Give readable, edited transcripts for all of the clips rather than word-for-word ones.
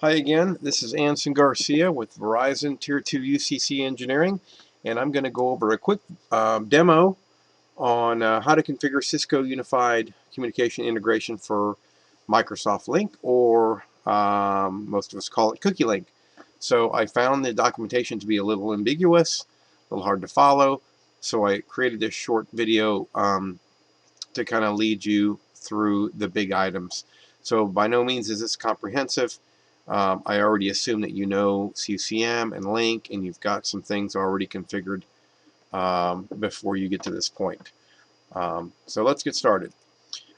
Hi again, this is Anson Garcia with Verizon Tier 2 UCC Engineering, and I'm going to go over a quick demo on how to configure Cisco Unified Communication Integration for Microsoft Lync, or most of us call it CUCI Lync. So I found the documentation to be a little ambiguous, a little hard to follow, so I created this short video to kind of lead you through the big items. So by no means is this comprehensive. I already assume that you know CUCM and Lync, and you've got some things already configured before you get to this point. So let's get started.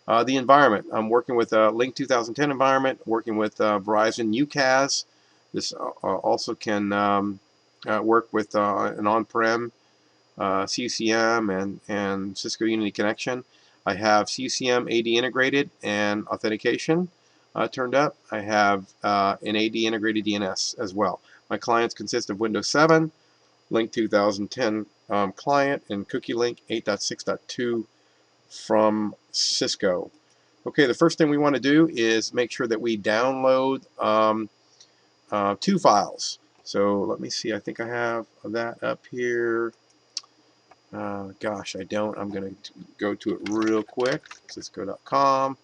The environment. I'm working with a Lync 2010 environment, working with Verizon UCAS. This also can work with an on-prem CUCM and Cisco Unity Connection. I have CUCM AD integrated and authentication turned up. I have an AD integrated DNS as well. My clients consist of Windows 7, Lync 2010 client, and CUCI Lync 8.6.2 from Cisco. Okay, the first thing we want to do is make sure that we download two files. So let me see, I think I have that up here. Gosh, I don't. I'm going to go to it real quick. Cisco.com.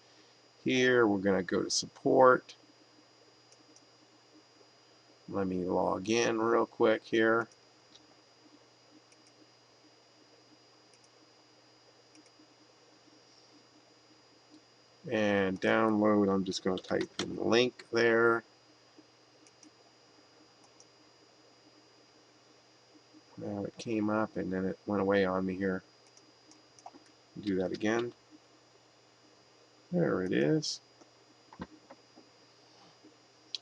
Here, we're going to go to support. Let me log in real quick here. And download, I'm just going to type in the link there. Now it came up and then it went away on me here. Do that again. There it is.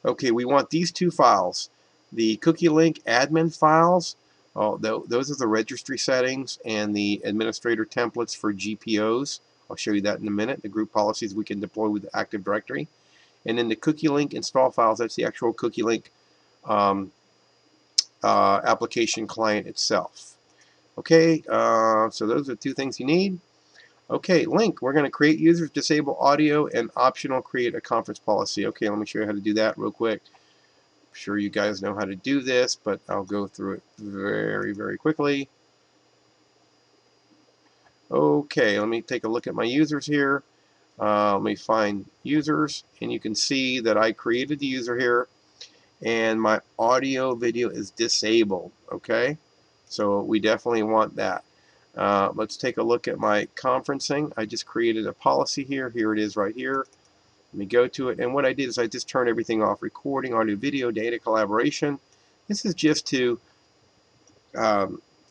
Okay, we want these two files. The CUCI Lync admin files, those are the registry settings and the administrator templates for GPOs. I'll show you that in a minute. The group policies we can deploy with the Active Directory. And then the CUCI Lync install files, that's the actual CUCI Lync application client itself. Okay, so those are the two things you need. Okay, Lync, we're going to create users, disable audio, and optional create a conference policy. Okay, let me show you how to do that real quick. I'm sure you guys know how to do this, but I'll go through it very, very quickly. Okay, let me take a look at my users here. Let me find users, and you can see that I created the user here, and my audio video is disabled. Okay, so we definitely want that. Let's take a look at my conferencing. I just created a policy here. Here it is right here. Let me go to it, and what I did is I just turned everything off: recording, audio, video, data collaboration. This is just to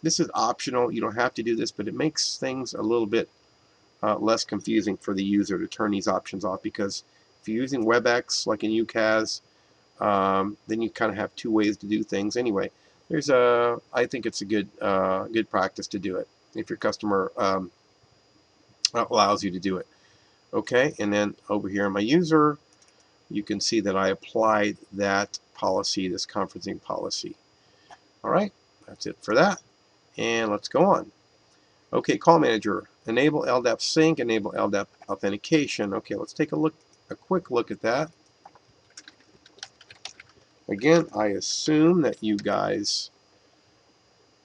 this is optional. You don't have to do this, but it makes things a little bit less confusing for the user to turn these options off, because if you're using WebEx like in UCAS, then you kind of have two ways to do things. Anyway, I think it's a good practice to do it if your customer allows you to do it. Okay, and then over here in my user, you can see that I applied that policy, this conferencing policy. All right, that's it for that. And let's go on. Okay, call manager, enable LDAP sync, enable LDAP authentication. Okay, let's take a quick look at that. Again, I assume that you guys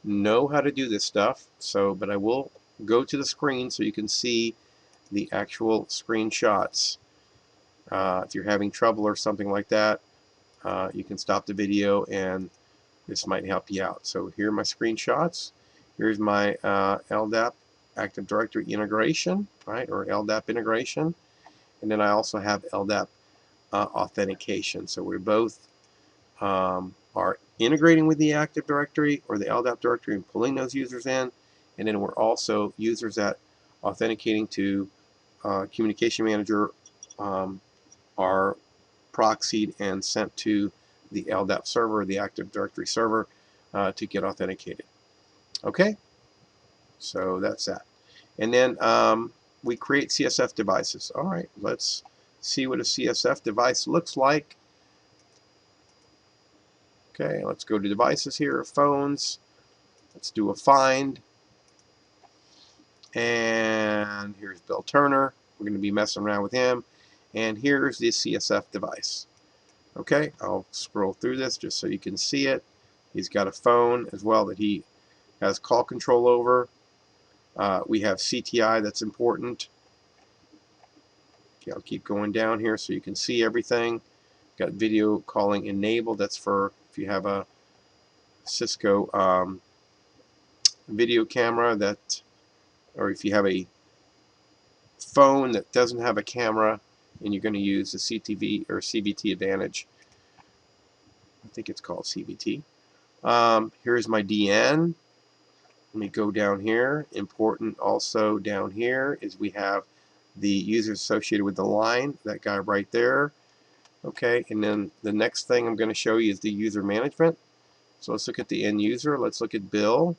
know how to do this stuff, but I will go to the screen so you can see the actual screenshots. If you're having trouble or something like that, you can stop the video and this might help you out. So here are my screenshots. Here's my LDAP Active Directory integration, right, or LDAP integration, and then I also have LDAP authentication. So we both are integrating with the Active Directory or the LDAP directory and pulling those users in, and then we're also users that authenticating to Communication Manager are proxied and sent to the LDAP server, the Active Directory server, to get authenticated. Okay, so that's that. And then we create CSF devices. All right, let's see what a CSF device looks like. Okay, let's go to devices here, phones. Let's do a find. And here's Bill Turner. We're going to be messing around with him. And here's the CSF device. Okay, I'll scroll through this just so you can see it. He's got a phone as well that he has call control over. We have CTI, that's important. Okay, I'll keep going down here so you can see everything. Got video calling enabled. That's for if you have a Cisco video camera that, or if you have a phone that doesn't have a camera and you're going to use the CTV or CVT Advantage. I think it's called CVT. Here's my DN. Let me go down here. Important also down here is we have the users associated with the line, that guy right there. Okay, and then the next thing I'm going to show you is the user management. So let's look at the end user. Let's look at Bill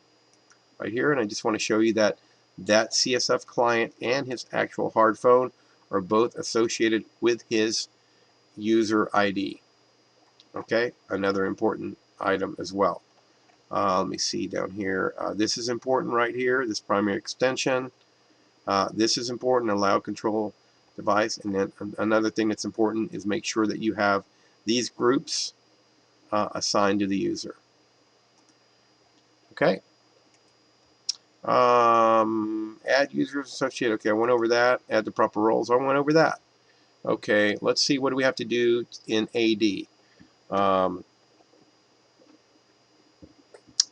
right here, and I just want to show you that that CSF client and his actual hard phone are both associated with his user ID. Okay, another important item as well. Let me see down here. This is important right here, this primary extension. This is important, allow control device. And then another thing that's important is make sure that you have these groups assigned to the user. Okay. Add users associated. Okay, I went over that. Add the proper roles. I went over that. Okay, let's see, what do we have to do in AD?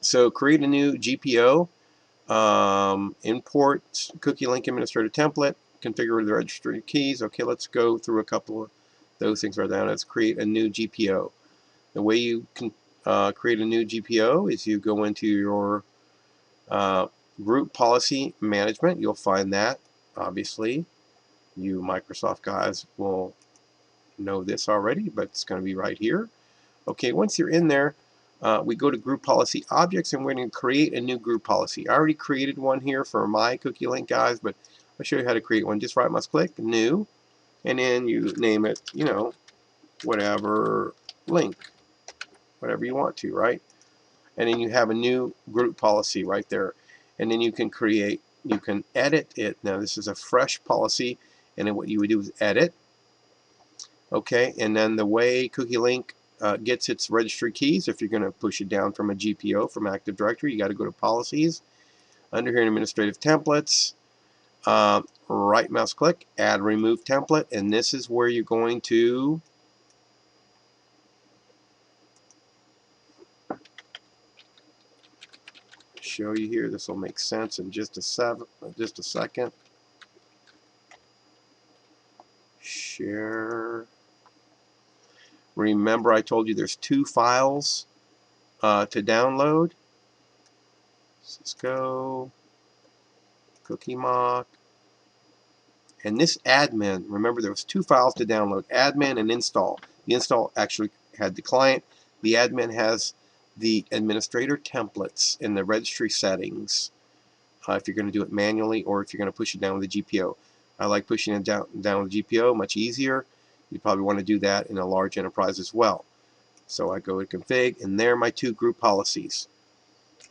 So create a new GPO. Import CUCI Lync administrator template, configure the registry keys. Okay, let's go through a couple of those things right now. Let's create a new GPO. The way you can create a new GPO is you go into your group policy management. You'll find that, obviously. You Microsoft guys will know this already, but it's going to be right here. Okay, once you're in there, we go to group policy objects and we're going to create a new group policy. I already created one here for my CUCI Lync guys, but I'll show you how to create one. Just right mouse click, new, and then you name it, you know, whatever link, whatever you want to, right? And then you have a new group policy right there. And then you can create, you can edit it. Now this is a fresh policy, and then what you would do is edit. Okay, and then the way CUCI Lync gets its registry keys, if you're going to push it down from a GPO, from Active Directory, you got to go to Policies. Under here in Administrative Templates, right mouse click, Add Remove Template, and this is where you're going to show you here. This will make sense in just a second. Share. Remember, I told you there's 2 files to download. Cisco, Cookie Mock, and this admin. Remember, there was 2 files to download: admin and install. The install actually had the client. The admin has the administrator templates in the registry settings. If you're going to do it manually, or if you're going to push it down with the GPO. I like pushing it down with the GPO, much easier. You probably want to do that in a large enterprise as well. So I go to config, and there are my 2 group policies.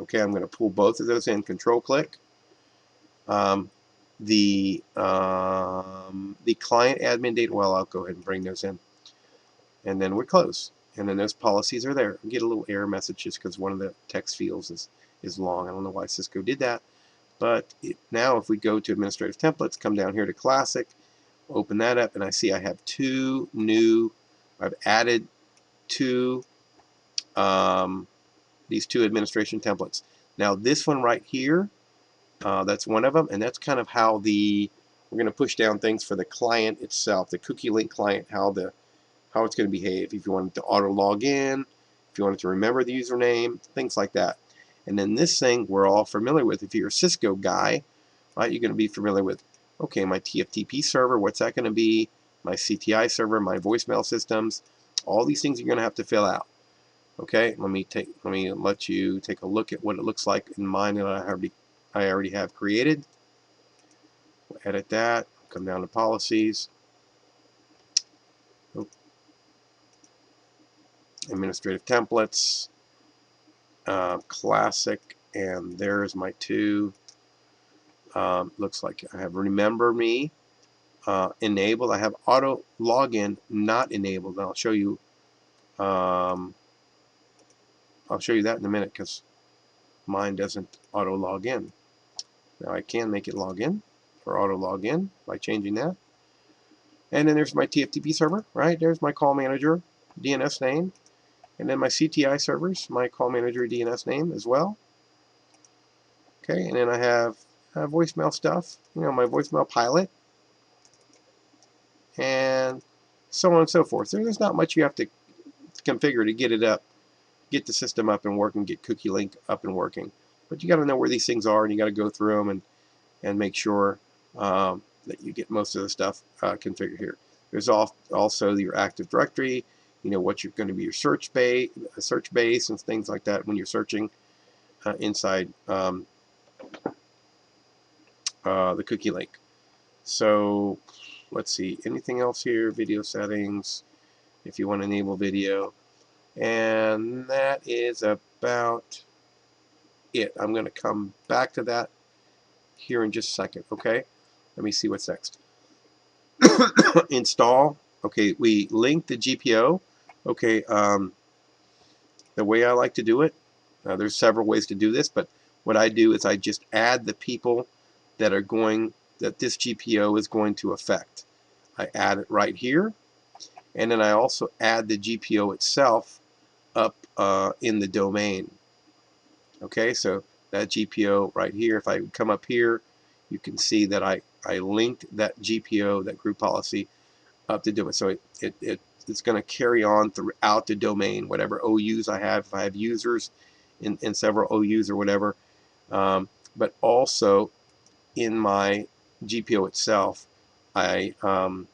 Okay, I'm going to pull both of those in. Control click. The client admin data, well, I'll go ahead and bring those in. And then we close. And then those policies are there. We get a little error message just because one of the text fields is long. I don't know why Cisco did that. But now if we go to administrative templates, come down here to classic, open that up, and I see I have 2 new, I've added 2, these 2 administration templates. Now this one right here, that's one of them, and that's kind of how we're going to push down things for the client itself, the CUCI Lync client, how it's going to behave. If you want it to auto log in, if you want it to remember the username, things like that. And then this thing we're all familiar with. If you're a Cisco guy, right, you're going to be familiar with, okay, my TFTP server, what's that going to be? My CTI server, my voicemail systems, all these things you're going to have to fill out. Okay, let me let you take a look at what it looks like in mine that I already have created. We'll edit that, come down to policies, administrative templates, classic, and there's my 2. Looks like I have remember me enabled. I have auto login not enabled. And I'll show you I'll show you that in a minute because mine doesn't auto log in. Now I can make it log in or auto log in by changing that. And then there's my TFTP server, right? There's my call manager DNS name. And then my CTI servers, my call manager DNS name as well. Okay, and then I have voicemail stuff, you know, my voicemail pilot, and so on and so forth. So there's not much you have to configure to get it up, get the system up and working, get CUCI Lync up and working. But you got to know where these things are, and you got to go through them and make sure that you get most of the stuff configured here. There's also your Active Directory, you know, what you're going to be your search base and things like that when you're searching inside the CUCI Lync. So let's see, anything else here? Video settings, if you want to enable video. And that is about it. I'm going to come back to that here in just a second, okay? Let me see what's next. Install. Okay, we linked the GPO. Okay, the way I like to do it, there's several ways to do this, but what I do is I just add the people that this GPO is going to affect. I add it right here, and then I also add the GPO itself up in the domain. Okay, so that GPO right here, if I come up here, you can see that I linked that GPO, that group policy, up to domain. So it's going to carry on throughout the domain, whatever OUs I have, if I have users in several OUs or whatever, but also in my GPO itself, I'm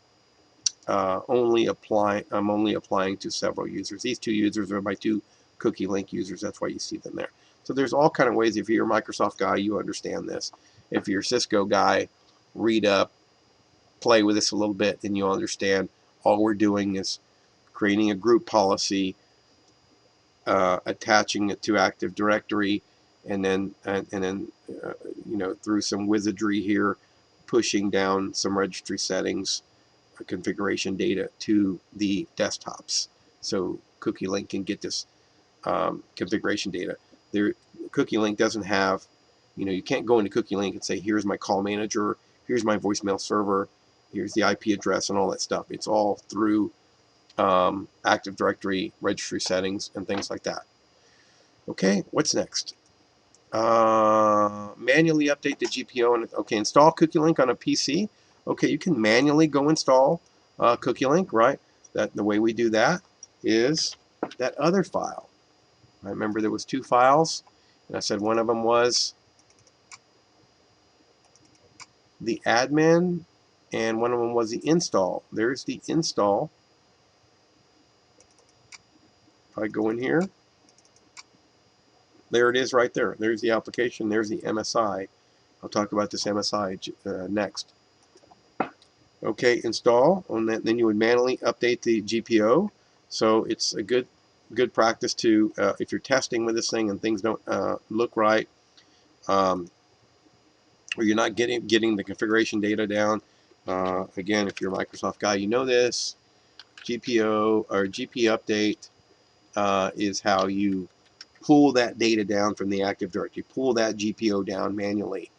only applying to several users. These two users are my two CUCI Lync users. That's why you see them there. So there's all kind of ways. If you're a Microsoft guy, you understand this. If you're a Cisco guy, read up, play with this a little bit, and you'll understand. All we're doing is creating a group policy, attaching it to Active Directory, and then you know, through some wizardry here, pushing down some registry settings, configuration data to the desktops, so CUCI Lync can get this configuration data. CUCI Lync doesn't have, you know, you can't go into CUCI Lync and say, here's my call manager, here's my voicemail server, here's the IP address and all that stuff. It's all through Active Directory, registry settings, and things like that. Okay, what's next? Manually update the GPO. And okay, install CUCI Lync on a PC. Okay, you can manually go install CUCI Lync, right? The way we do that is that other file. I remember there was two files, and I said one of them was the admin, and one of them was the install. There's the install. If I go in here, there it is right there. There's the application. There's the MSI. I'll talk about this MSI next. Okay, install, and then you would manually update the GPO. So it's a good practice to, if you're testing with this thing and things don't look right, or you're not getting the configuration data down. Again, if you're a Microsoft guy, you know this. GPO or GP update is how you pull that data down from the Active Directory. Pull that GPO down manually.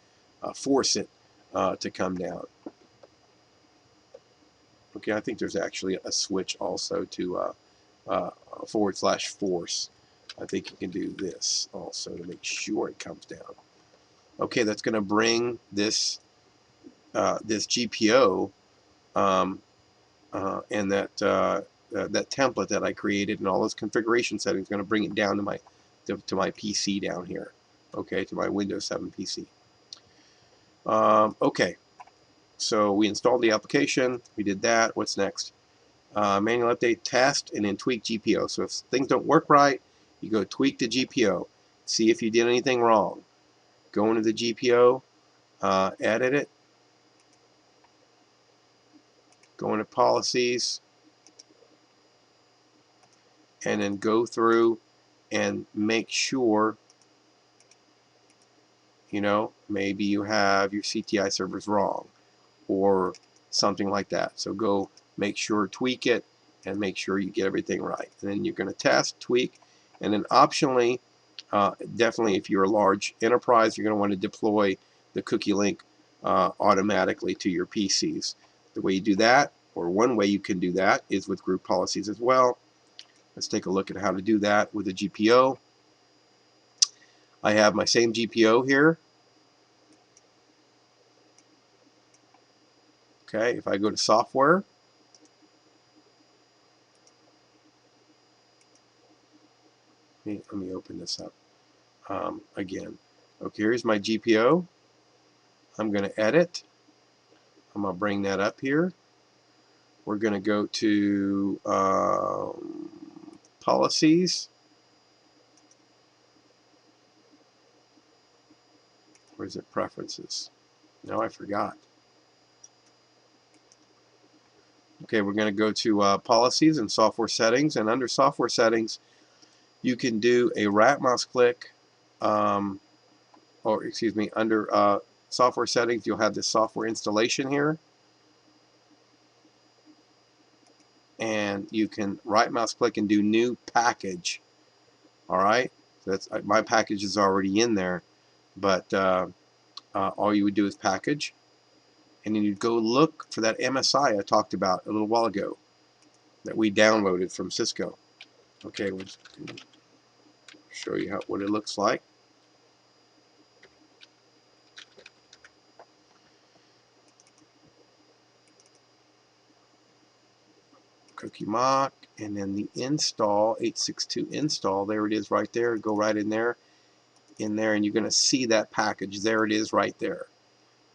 Force it to come down. Okay, I think there's actually a switch also to /force. I think you can do this also to make sure it comes down. Okay, that's going to bring this this GPO and that template that I created and all those configuration settings, going to bring it down to my PC down here. Okay, to my Windows 7 PC. Okay, so we installed the application. We did that. What's next? Manual update, test, and then tweak GPO. So if things don't work right, you go tweak the GPO. See if you did anything wrong. Go into the GPO, edit it, go into policies, and then go through and make sure, you know, maybe you have your CTI servers wrong or something like that. So go make sure, tweak it, and make sure you get everything right. And then you're going to test, tweak, and then optionally, definitely if you're a large enterprise, you're going to want to deploy the CUCI Lync automatically to your PCs. The way you do that, or one way you can do that, is with group policies as well. Let's take a look at how to do that with a GPO. I have my same GPO here. Okay, if I go to software, let me open this up again. Okay, here's my GPO. I'm going to edit. I'm going to bring that up here. We're going to go to policies. Where's it? Preferences. No, I forgot. Okay, we're going to go to policies and software settings, and under software settings you can do a right mouse click, or excuse me, under software settings you'll have this software installation here, and you can right mouse click and do new package. Alright, so that's my package is already in there, but all you would do is package, and then you'd go look for that MSI I talked about a little while ago that we downloaded from Cisco. Okay, we'll show you what it looks like. CUCI mock, and then the install, 862 install, there it is right there. Go right in there, and you're going to see that package. There it is right there.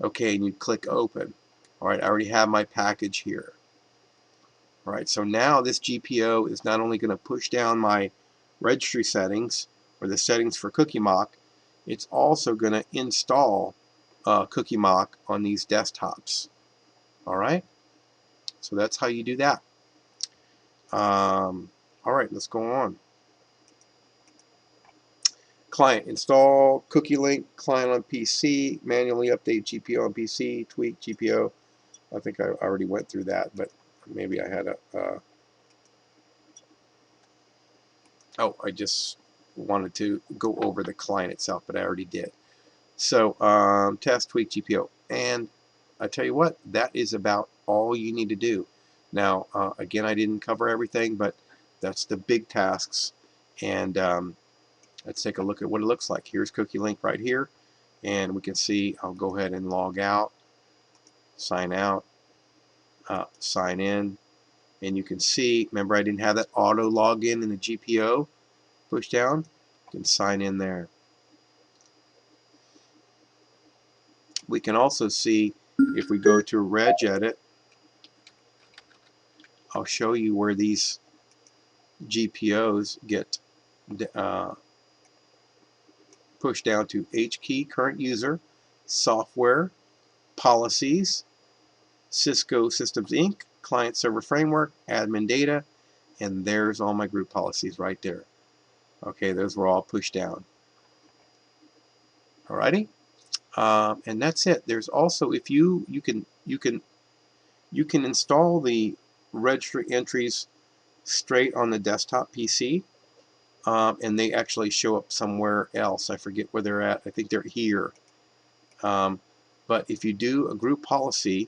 Okay, and you click open. Alright, I already have my package here. Alright, so now this GPO is not only going to push down my registry settings, or the settings for CUCI mock, it's also going to install CUCI mock on these desktops. Alright, so that's how you do that. Alright, let's go on. Client, install CUCI Lync client on PC, manually update GPO on PC, tweak GPO. I think I already went through that, but maybe I had a oh, I just wanted to go over the client itself, but I already did. So test, tweak GPO, and I tell you what, that is about all you need to do. Now again, I didn't cover everything, but that's the big tasks, and let's take a look at what it looks like. Here's CUCI Lync right here, and we can see, I'll go ahead and log out, sign out, sign in, and you can see, remember I didn't have that auto login in the GPO push down. You can sign in there. We can also see, if we go to regedit, I'll show you where these GPOs get pushed down to H key, current user, software, policies, Cisco Systems Inc., client server framework, admin data, and there's all my group policies right there. Okay, those were all pushed down. Alrighty, and that's it. There's also, if you can install the registry entries straight on the desktop PC, and they actually show up somewhere else. I forget where they're at. I think they're here. But if you do a group policy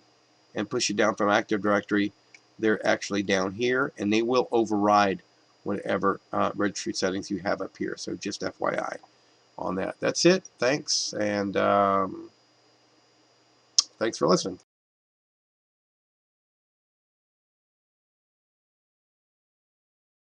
and push it down from Active Directory, they're actually down here, and they will override whatever registry settings you have up here. So just FYI on that. That's it. Thanks, and thanks for listening.